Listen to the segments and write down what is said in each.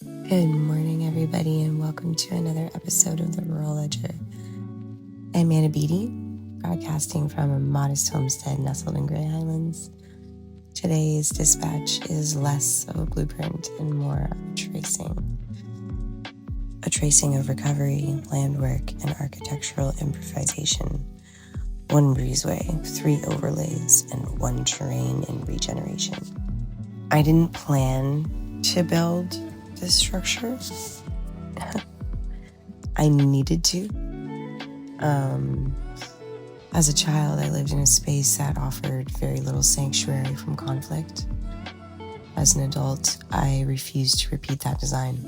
Good morning, everybody, and welcome to another episode of the Rural Ledger. I'm Anna Beatty, broadcasting from a modest homestead nestled in Grey Highlands. Today's dispatch is less of a blueprint and more of a tracing of recovery, land work, and architectural improvisation. 1 breezeway, 3 overlays, and 1 terrain in regeneration. I didn't plan to build this structure. I needed to. As a child, I lived in a space that offered very little sanctuary from conflict. As an adult, I refused to repeat that design.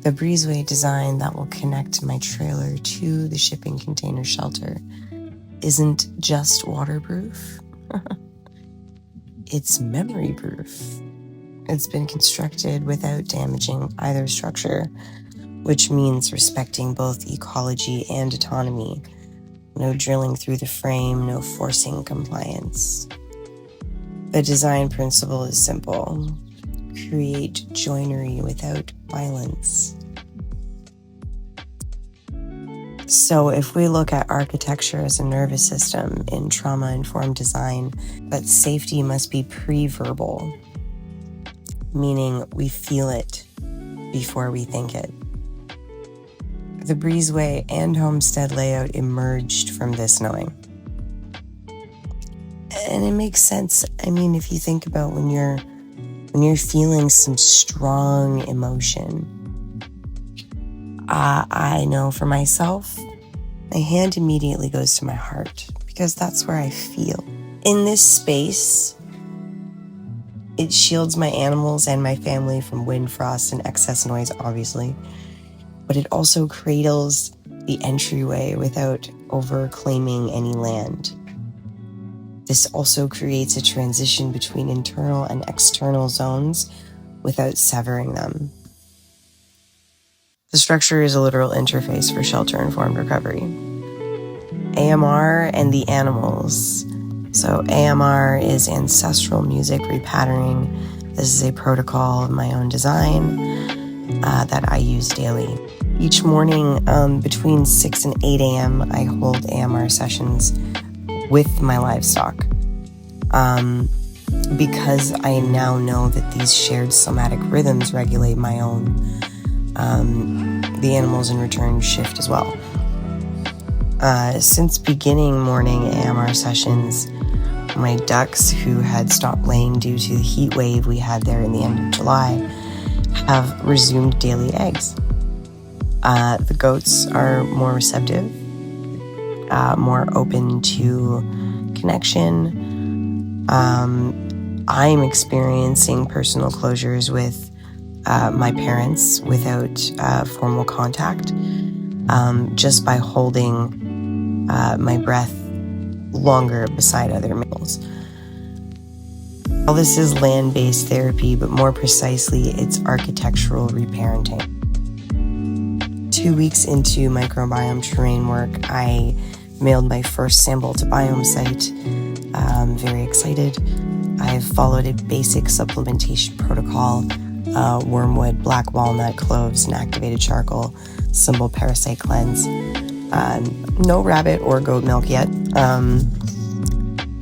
The breezeway design that will connect my trailer to the shipping container shelter isn't just waterproof. It's memory proof. It's been constructed without damaging either structure, which means respecting both ecology and autonomy. No drilling through the frame, no forcing compliance. The design principle is simple. Create joinery without violence. So if we look at architecture as a nervous system in trauma-informed design, that safety must be pre-verbal, meaning we feel it before we think it. The breezeway and homestead layout emerged from this knowing. And it makes sense. I mean, if you think about when you're feeling some strong emotion, I know for myself, my hand immediately goes to my heart because that's where I feel. In this space, it shields my animals and my family from wind, frost, and excess noise, obviously. But it also cradles the entryway without overclaiming any land. This also creates a transition between internal and external zones without severing them. The structure is a literal interface for shelter-informed recovery. AMR and the animals. So AMR is Ancestral Music Re-Patterning. This is a protocol of my own design that I use daily. Each morning between 6 and 8 a.m., I hold AMR sessions with my livestock. Because I now know that these shared somatic rhythms regulate my own, the animals in return shift as well. Since beginning morning AMR sessions, my ducks, who had stopped laying due to the heat wave we had there in the end of July, have resumed daily eggs. The goats are more receptive, more open to connection. I'm experiencing personal closures with my parents without formal contact, just by holding my breath longer beside other males. All this is land-based therapy, but more precisely, it's architectural reparenting. 2 weeks into microbiome terrain work, I mailed my first sample to Biome Site. I'm very excited. I've followed a basic supplementation protocol, wormwood, black walnut, cloves, and activated charcoal, simple parasite cleanse. No rabbit or goat milk yet.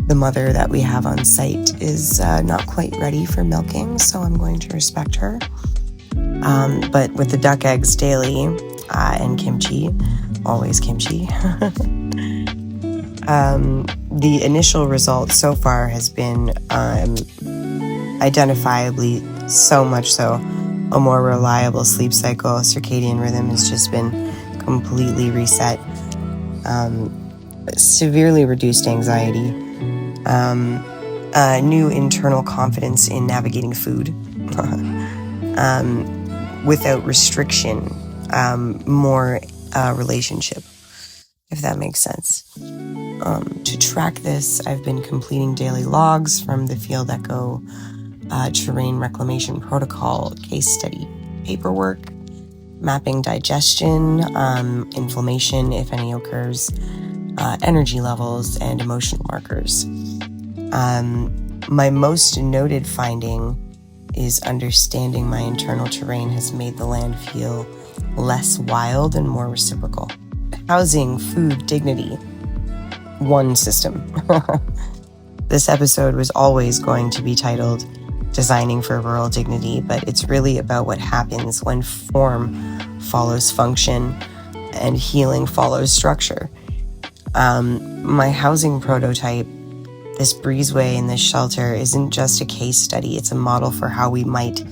The mother that we have on site is not quite ready for milking, so I'm going to respect her. But with the duck eggs daily and kimchi, always kimchi, the initial result so far has been identifiably, so much so, a more reliable sleep cycle. Circadian rhythm has just been completely reset. Severely reduced anxiety. New internal confidence in navigating food. Without restriction. More relationship, if that makes sense. To track this, I've been completing daily logs from the Field Echo terrain reclamation protocol case study paperwork, mapping digestion, inflammation, if any occurs, energy levels, and emotional markers. My most noted finding is understanding my internal terrain has made the land feel less wild and more reciprocal. Housing, food, dignity. One system. This episode was always going to be titled Designing for Rural Dignity, but it's really about what happens when form follows function and healing follows structure. My housing prototype, this breezeway and this shelter, isn't just a case study. It's a model for how we might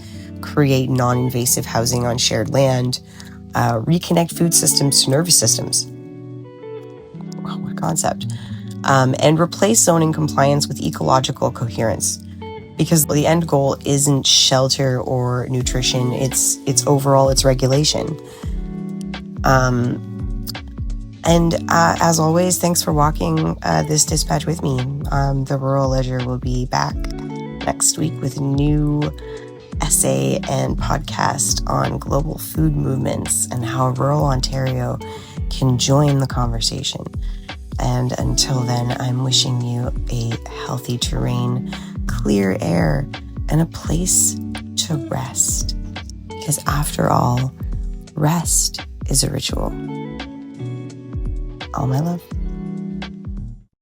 create non-invasive housing on shared land, reconnect food systems to nervous systems. Wow, what a concept. And replace zoning compliance with ecological coherence. Because the end goal isn't shelter or nutrition, it's overall, it's regulation. As always, thanks for walking this dispatch with me. The Rural Ledger will be back next week with a new essay and podcast on global food movements and how rural Ontario can join the conversation. And until then, I'm wishing you a healthy terrain, clear air, and a place to rest. Because after all, rest is a ritual. All my love.